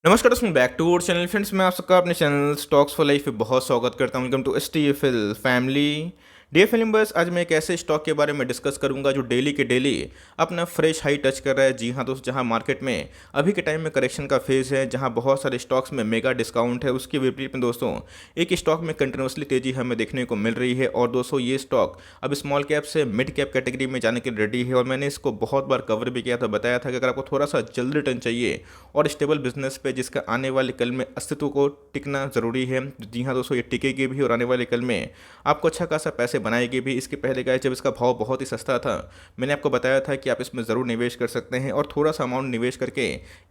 नमस्कार दोस्तों, back to our channel. Friends, मैं आप सबका अपने चैनल स्टॉक्स फॉर लाइफ पे बहुत स्वागत करता हूं। Welcome to STFL family. DFL members, आज मैं एक ऐसे स्टॉक के बारे में डिस्कस करूंगा जो डेली के डेली अपना फ्रेश हाई टच कर रहा है। जी हां दोस्त, जहां मार्केट में अभी के टाइम में करेक्शन का फेज है, जहां बहुत सारे स्टॉक्स में मेगा डिस्काउंट है, उसके विपरीत में दोस्तों एक स्टॉक में कंटिन्यूसली तेजी हमें देखने को मिल रही है। और दोस्तों ये स्टॉक अब स्मॉल कैप से मिड कैप कैटेगरी में जाने के लिए रेडी है। और मैंने इसको बहुत बार कवर भी किया था, बताया था कि अगर आपको थोड़ा सा जल्दी रिटर्न चाहिए और स्टेबल बिजनेस पे जिसका आने वाले कल में अस्तित्व को टिकना ज़रूरी है। जी हाँ दोस्तों, ये टिकेगी भी और आने वाले कल में आपको अच्छा खासा पैसे बनाएगी भी। इसके पहले का जब इसका भाव बहुत ही सस्ता था, मैंने आपको बताया था कि आप इसमें ज़रूर निवेश कर सकते हैं और थोड़ा सा अमाउंट निवेश करके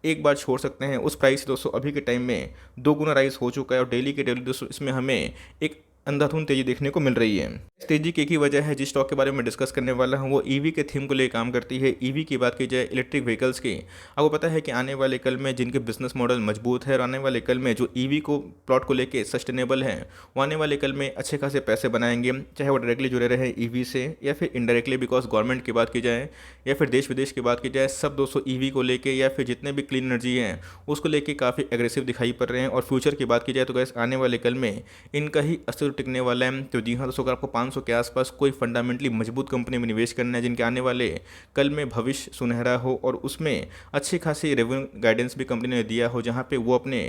एक बार छोड़ सकते हैं। उस प्राइस दोस्तों अभी के टाइम में 2 गुना राइज हो चुका है और डेली के डेली दोस्तों इसमें हमें एक अंधाधुंध तेजी देखने को मिल रही है। इस तेजी की एक ही वजह है, जिस स्टॉक के बारे में डिस्कस करने वाला हूँ वो ईवी के थीम को लेकर काम करती है। ईवी की बात की जाए, इलेक्ट्रिक व्हीकल्स की, आपको पता है कि आने वाले कल में जिनके बिजनेस मॉडल मजबूत है और आने वाले कल में जो ईवी को प्लॉट को लेके सस्टेनेबल है, वो आने वाले कल में अच्छे खासे पैसे बनाएंगे, चाहे वो डायरेक्टली जुड़े रहे ईवी से या फिर इनडायरेक्टली। बिकॉज गवर्नमेंट की बात की जाए या फिर देश विदेश की बात की जाए, सब दोस्तों ईवी को लेके या फिर जितने भी क्लीन एनर्जी हैं उसको लेके काफ़ी एग्रेसिव दिखाई पड़ रहे हैं। और फ्यूचर की बात की जाए तो गैस आने वाले कल में इनका ही अस्तित्व टिकने वाला है। तो जी हाँ दोस्तों, अगर आपको 500 के आसपास कोई फंडामेंटली मजबूत कंपनी में निवेश करना है, जिनके आने वाले कल में भविष्य सुनहरा हो और उसमें अच्छी खासी रेवेन्यू गाइडेंस भी कंपनी ने दिया हो, जहाँ पे वो अपने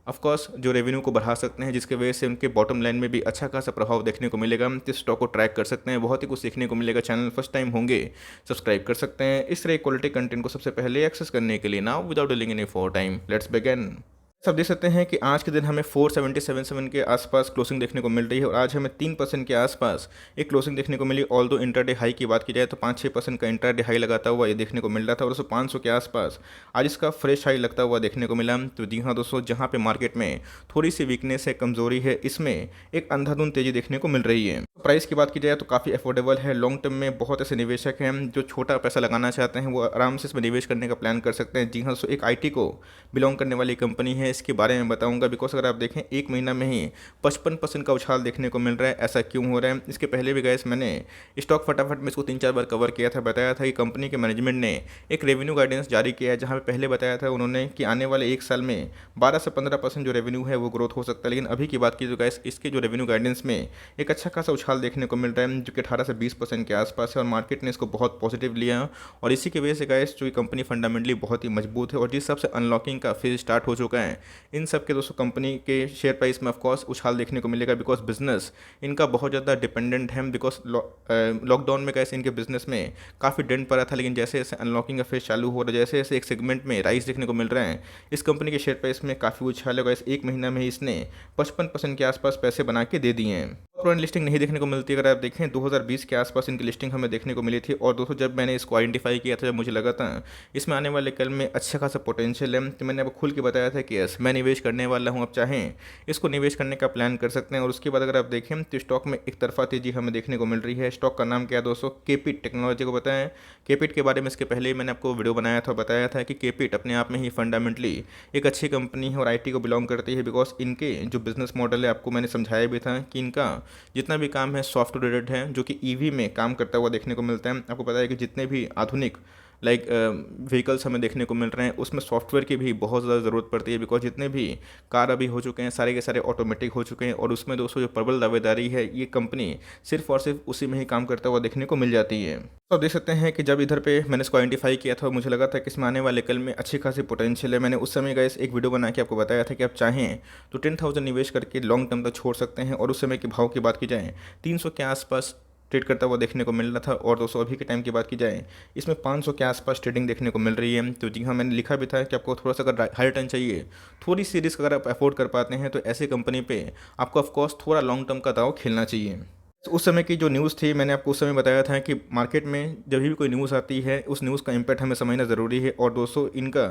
ऑफकोर्स जो रेवेन्यू को बढ़ा सकते हैं, जिसके वजह से उनके बॉटम लाइन में भी अच्छा खासा प्रभाव देखने को मिलेगा। तो इस स्टॉक को ट्रैक कर सकते हैं, बहुत ही कुछ सीखने को मिलेगा। चैनल फर्स्ट टाइम होंगे सब्सक्राइब कर सकते हैं। इस तरह क्वालिटी कंटेंट को सबसे पहले एक्सेस करने के लिए now without delaying any for time, let's begin. सब देख सकते हैं कि आज के दिन हमें 477 के आसपास क्लोजिंग देखने को मिल रही है और आज हमें 3% के आसपास एक क्लोजिंग देखने को मिली। ऑल दो इंटरडे हाई की बात की जाए तो 5-6% का इंटरडे हाई लगाता हुआ ये देखने को मिल रहा था और दोस्तों 500 के आसपास आज इसका फ्रेश हाई लगता हुआ देखने को मिला। तो जी हाँ दोस्तों, जहाँ पे मार्केट में थोड़ी सी वीकनेस है, कमजोरी है, इसमें एक अंधाधुंध तेजी देखने को मिल रही है। प्राइस की बात की जाए तो काफ़ी अफोर्डेबल है। लॉन्ग टर्म में बहुत ऐसे निवेशक हैं जो छोटा पैसा लगाना चाहते हैं, वो आराम से इसमें निवेश करने का प्लान कर सकते हैं। जी हाँ दोस्तों, एक IT को बिलोंग करने वाली कंपनी है, इसके बारे में बताऊंगा। बिकॉज अगर आप देखें एक महीना में ही 55% का उछाल देखने को मिल रहा है। ऐसा क्यों हो रहा है? इसके पहले भी गैस मैंने स्टॉक फटाफट में इसको 3-4 बार कवर किया था, बताया था कि कंपनी के मैनेजमेंट ने एक रेवेन्यू गाइडेंस जारी किया है, जहाँ पे पहले बताया था उन्होंने कि आने वाले एक साल में 12 से 15% जो रेवेन्यू है वो ग्रोथ हो सकता है। लेकिन अभी की बात की तो गैस इसके जो रेवेन्यू गाइडेंस में एक अच्छा खासा उछाल देखने को मिल रहा है, जो कि 18 से 20% के आसपास है और मार्केट ने इसको बहुत पॉजिटिव लिया। और इसी की वजह से गैस जो कंपनी फंडामेंटली बहुत ही मजबूत है और जिस हिसाब से अनलॉकिंग का फेज स्टार्ट हो चुका है, इन सब के दोस्तों कंपनी के शेयर प्राइस में ऑफकोर्स उछाल देखने को मिलेगा। बिकॉज बिजनेस इनका बहुत ज़्यादा डिपेंडेंट है। बिकॉज लॉकडाउन में कैसे इनके बिजनेस में काफ़ी डेंट पड़ा था, लेकिन जैसे जैसे अनलॉकिंग का फेज चालू हो रहा है, जैसे जैसे एक सेगमेंट में राइस देखने को मिल रहे हैं, इस कंपनी के शेयर प्राइस में काफ़ी उछाल है। एक महीना में ही इसने 55% के आसपास पैसे बना के दे दिए हैं। पुरानी लिस्टिंग नहीं देखने को मिलती। अगर आप देखें 2020 के आसपास इनकी लिस्टिंग हमें देखने को मिली थी। और दोस्तों जब मैंने इसको आइडेंटिफाई किया था, जब मुझे लगा था इसमें आने वाले कल में अच्छा खासा पोटेंशियल है, तो मैंने आपको खुल के बताया था कि यस मैं निवेश करने वाला हूं। आप चाहें इसको निवेश करने का प्लान कर सकते हैं। और उसके बाद अगर आप देखें तो स्टॉक में एक तरफा तेजी हमें देखने को मिल रही है। स्टॉक का नाम क्या है दोस्तों? केपिट टेक्नोलॉजी को बताएं। केपिट के बारे में इसके पहले ही मैंने आपको वीडियो बनाया था, बताया था कि केपिट अपने आप में ही फंडामेंटली एक अच्छी कंपनी है और IT को बिलोंग करती है। बिकॉज इनके जो बिजनेस मॉडल है, आपको मैंने समझाया भी था कि इनका जितना भी काम है सॉफ्टवेयर रिलेटेड है, जो कि EV में काम करता हुआ देखने को मिलता है। आपको पता है कि जितने भी आधुनिक व्हीकल्स हमें देखने को मिल रहे हैं, उसमें सॉफ्टवेयर की भी बहुत ज़्यादा ज़रूरत पड़ती है। बिकॉज जितने भी कार अभी हो चुके हैं सारे के सारे ऑटोमेटिक हो चुके हैं और उसमें दोस्तों जो प्रबल दावेदारी है, ये कंपनी सिर्फ और सिर्फ उसी में ही काम करता हुआ देखने को मिल जाती है। तो आप देख सकते हैं कि जब इधर पे मैंने इसको आइडेंटिफाई किया था, मुझे लगा था कि इसमें आने वाले कल में अच्छी खासी पोटेंशियल है। मैंने उस समय गाइस एक वीडियो बना के आपको बताया था कि आप चाहें तो 10,000 निवेश करके लॉन्ग टर्म तक छोड़ सकते हैं। और उस समय के भाव की बात की जाए 300 के आसपास ट्रेड करता हुआ देखने को मिल रहा था। और दोस्तों अभी के टाइम की बात की जाए इसमें 500 के आसपास ट्रेडिंग देखने को मिल रही है। तो जी हाँ, मैंने लिखा भी था कि आपको थोड़ा सा अगर हाई रिटर्न चाहिए, थोड़ी सी रिस्क अगर आप अफोर्ड कर पाते हैं, तो ऐसी कंपनी पे आपको ऑफकोर्स थोड़ा लॉन्ग टर्म का दाव खेलना चाहिए। तो उस समय की जो न्यूज़ थी, मैंने आपको उस समय बताया था कि मार्केट में जब भी कोई न्यूज़ आती है उस न्यूज़ का इम्पैक्ट हमें समझना ज़रूरी है। और दोस्तों इनका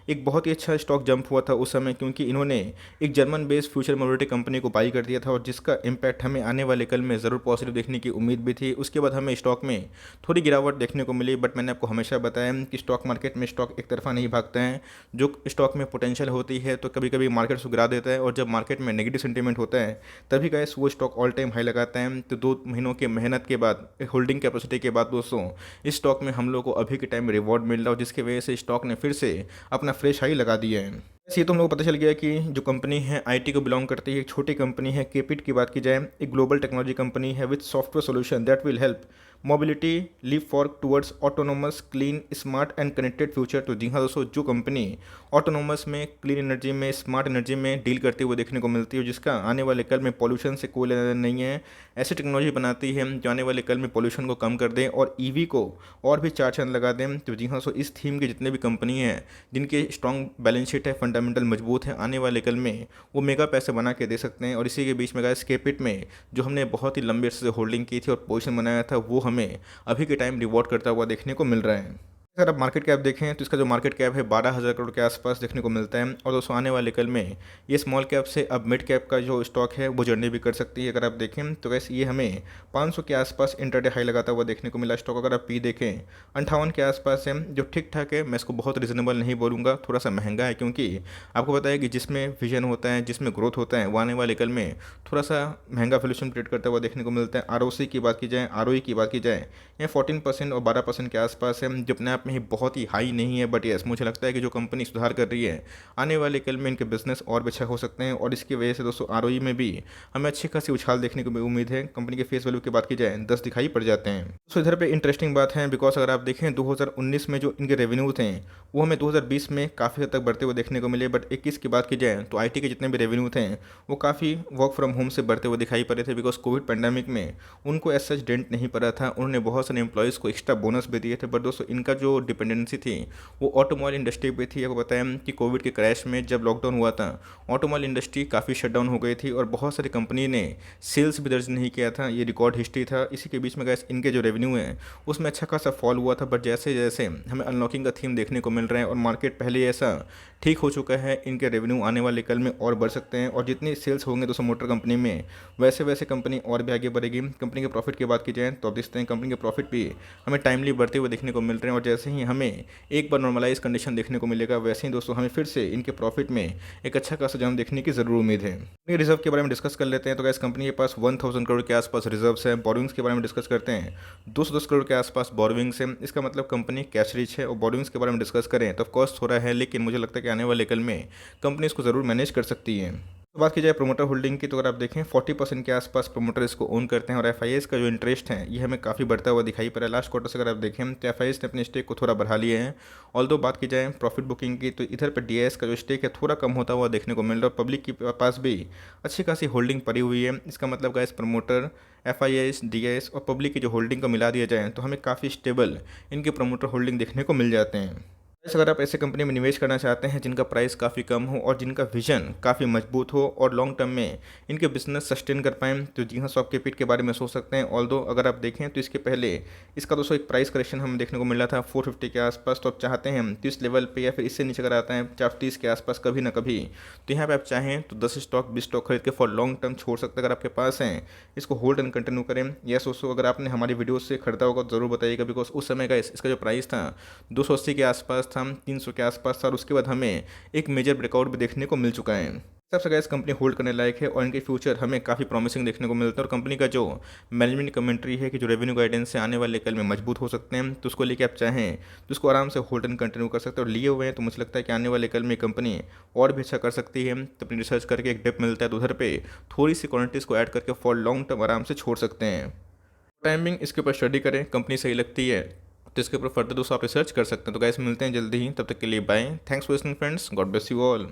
एक बहुत ही अच्छा स्टॉक जंप हुआ था उस समय, क्योंकि इन्होंने एक German based future mobility company को बाई कर दिया था और जिसका इम्पैक्ट हमें आने वाले कल में ज़रूर पॉजिटिव देखने की उम्मीद भी थी। उसके बाद हमें स्टॉक में थोड़ी गिरावट देखने को मिली, बट मैंने आपको हमेशा बताया कि स्टॉक मार्केट में स्टॉक एक तरफा नहीं भागते हैं। जो स्टॉक में पोटेंशियल होती है तो कभी कभी मार्केट उसको गिरा देता है, और जब मार्केट में नेगेटिव सेंटीमेंट होता है तभी गैस वो स्टॉक ऑल टाइम हाई लगाता है। तो 2 महीनों के मेहनत के बाद, होल्डिंग कैपेसिटी के बाद दोस्तों इस स्टॉक में हम लोग को अभी के टाइम में रिवॉर्ड मिल रहा है, जिसकी वजह से स्टॉक ने फिर से अपना फ्रेश हाई लगा दिया है। ये तो हम लोग को पता चल गया कि जो कंपनी है आईटी को बिलोंग करती है, एक छोटी कंपनी है। केपिट की बात की जाए, एक ग्लोबल टेक्नोलॉजी कंपनी है with software solution that will help mobility leap for towards autonomous clean smart and connected future. तो जी हाँ दोस्तों, जो कंपनी ऑटोनोमस में, क्लीन एनर्जी में, स्मार्ट एनर्जी में डील करते हुए देखने को मिलती है, जिसका आने वाले कल में पॉल्यूशन से कोई लेना देना नहीं है, ऐसी टेक्नोलॉजी बनाती है जो आने वाले कल में पॉल्यूशन को कम कर दें और ईवी को और भी चार चांद लगा दें। तो जी हाँ, सो इस थीम के जितने भी कंपनी हैं जिनके स्ट्रॉन्ग बैलेंस शीट है, फंडामेंटल मजबूत है, आने वाले कल में वो मेगा पैसे बना के दे सकते हैं। और इसी के बीच में गाइस, केपिट में जो हमने बहुत ही लंबे अरसे से होल्डिंग की थी और पोजीशन बनाया था, वो हमें अभी के टाइम रिवॉर्ड करता हुआ देखने को मिल रहा है। अगर आप मार्केट कैप देखें तो इसका जो मार्केट कैप है 12,000 करोड़ के आसपास देखने को मिलता है। और दोस्तों आने वाले कल में ये स्मॉल कैप से अब मिड कैप का जो स्टॉक है वो जर्नी भी कर सकती है। अगर आप देखें तो वैसे ये हमें 500 के आसपास इंटरडे हाई लगाता हुआ देखने को मिला स्टॉक। अगर आप पी देखें 58 के आसपास है, जो ठीक ठाक है। मैं इसको बहुत रिजनेबल नहीं बोलूँगा, थोड़ा सा महंगा है, क्योंकि आपको पता है कि जिसमें विजन होता है, जिसमें ग्रोथ होता है, वो आने वाले कल में थोड़ा सा महंगा वैल्यूएशन क्रिएट करता हुआ देखने को मिलता है। आरओसी की बात की जाए, आरओई की बात की जाए, ये 14% और 12% के आसपास है, जो अपने आप में ही बहुत ही हाई नहीं है। बट यस, मुझे लगता है कि जो कंपनी सुधार कर रही है, आने वाले कल में इनके बिजनेस और भी अच्छा हो सकते हैं। और इसकी वजह से दोस्तों आरओई में भी हमें अच्छी खासी उछाल देखने को उम्मीद है। कंपनी के फेस वैल्यू की बात की जाए 10 दिखाई पड़ जाते हैं। तो इधर पे इंटरेस्टिंग बात है, बिकॉज अगर आप देखें 2019 में जो इनके रेवेन्यू थे वो हमें 2020 में काफ़ी हद तक बढ़ते हुए देखने को मिले। बट 21 की बात की जाए तो आईटी के जितने भी रेवेन्यू थे वो काफ़ी वर्क फ्रॉम होम से बढ़ते हुए दिखाई पड़े थे, बिकॉज कोविड पैंडेमिक में उनको एज सच डेंट नहीं पड़ा था। उन्होंने बहुत सारे एम्प्लॉयज़ को एक्स्ट्रा बोनस भी दिए थे। बट दोस्तों इनका जो डिपेंडेंसी थी वो ऑटोमोबाइल इंडस्ट्री पे थी। आपको बताया कि कोविड के क्रैश में जब लॉकडाउन हुआ था, ऑटोमोबाइल इंडस्ट्री काफ़ी शटडाउन हो गई थी और बहुत सारी कंपनी ने सेल्स भी दर्ज नहीं किया था। ये रिकॉर्ड हिस्ट्री था। इसी के बीच में गैस इनके जो रेवेन्यू है उसमें अच्छा खासा फॉल हुआ था। बट जैसे जैसे हमें अनलॉकिंग का थीम देखने को मिल रहा है और मार्केट पहले ऐसा ठीक हो चुका है, इनके रेवेन्यू आने वाले कल में और बढ़ सकते हैं। और जितनी सेल्स होंगे दोस्तों मोटर कंपनी में, वैसे वैसे कंपनी और भी आगे बढ़ेगी। कंपनी के प्रॉफिट की बात की जाए तो अब देखते हैं कंपनी के प्रॉफिट भी हमें टाइमली बढ़ते हुए देखने को मिल रहे हैं। और जैसे ही हमें एक बार नॉर्मलाइज कंडीशन देखने को मिलेगा, वैसे ही दोस्तों हमें फिर से इनके प्रॉफिट में एक अच्छा खासा जंप देखने की ज़रूर उम्मीद है। कंपनी रिजर्व के बारे में डिस्कस कर लेते हैं। तो गैस कंपनी के पास 1000 करोड़ के आसपास रिजर्व्स है। बोरोइंग्स के बारे में डिस्कस करते हैं, 210 करोड़ के आसपास बोरोइंग्स है। इसका मतलब कंपनी कैश रिच है। और बोरोइंग्स के बारे में डिस्कस करें तो कॉस्ट थोड़ा है, लेकिन मुझे लगता है कि आने वाले कल में कंपनी इसको ज़रूर मैनेज कर सकती है। तो बात की जाए प्रोमोटर होल्डिंग की, तो अगर आप देखें 40% के आसपास प्रोमोटर इसको ओन करते हैं। और एफआईएस का जो इंटरेस्ट है ये हमें काफ़ी बढ़ता हुआ दिखाई पड़ा है। लास्ट क्वार्टर से अगर आप देखें तो एफआईएस ने अपने स्टेक को थोड़ा बढ़ा लिए हैं। ऑल्दो बात की जाए प्रॉफिट बुकिंग की, तो इधर पर डीआईएस का जो स्टेक है थोड़ा कम होता हुआ देखने को मिल रहा है। पब्लिक के पास भी अच्छी खासी होल्डिंग पड़ी हुई है। इसका मतलब गाइस प्रमोटर, एफआईएस, डीआईएस और पब्लिक की जो होल्डिंग को मिला दिया जाए तो हमें काफ़ी स्टेबल इनके प्रमोटर होल्डिंग देखने को मिल जाते हैं। अगर आप ऐसे कंपनी में निवेश करना चाहते हैं जिनका प्राइस काफ़ी कम हो और जिनका विजन काफ़ी मजबूत हो और लॉन्ग टर्म में इनके बिजनेस सस्टेन कर पाएँ, तो जी हाँ, सॉफ्ट कैपिट के बारे में सोच सकते हैं। ऑल्दो अगर आप देखें तो इसके पहले इसका दोस्तों एक प्राइस करेक्शन हमें देखने को मिला था 450 के आसपास। तो आप चाहते हैं तो इस लेवल पे या फिर इससे नीचे अगर आता है 430 के आसपास कभी ना कभी, तो यहाँ पे आप चाहें तो 10 स्टॉक 20 स्टॉक खरीद के फॉर लॉन्ग टर्म छोड़ सकते हैं। अगर आपके पास हैं इसको होल्ड एंड कंटिन्यू करें। यस दोस्तों, अगर आपने हमारी वीडियो से खरीदा होगा तो ज़रूर बताइएगा, बिकॉज उस समय का इसका जो प्राइस था 280 के आसपास था, 300 के आसपास था। और उसके बाद हमें एक मेजर ब्रेकआउट भी देखने को मिल चुका है। सबसे गैस कंपनी होल्ड करने लायक है और इनके फ्यूचर हमें काफ़ी प्रॉमिसिंग देखने को मिलता है। और कंपनी का जो मैनेजमेंट कमेंट्री है कि जो रेवेन्यू गाइडेंस है आने वाले कल में मजबूत हो सकते हैं, तो उसको लेके आप चाहें तो उसको आराम से होल्ड एंड कंटिन्यू कर सकते हैं। और लिए हुए हैं तो मुझे लगता है कि आने वाले कल में कंपनी और भी अच्छा कर सकती है। तो अपनी रिसर्च करके एक डिप मिलता है तो उधर पे थोड़ी सी क्वांटिटीज़ को ऐड करके फॉर लॉन्ग टर्म आराम से छोड़ सकते हैं। टाइमिंग इसके ऊपर स्टडी करें, कंपनी सही लगती है तो इसके ऊपर फर्दर दोस्तों आप रिसर्च कर सकते हैं। तो गाइस मिलते हैं जल्दी ही, तब तक के लिए bye. Thanks for listening friends, God bless you all.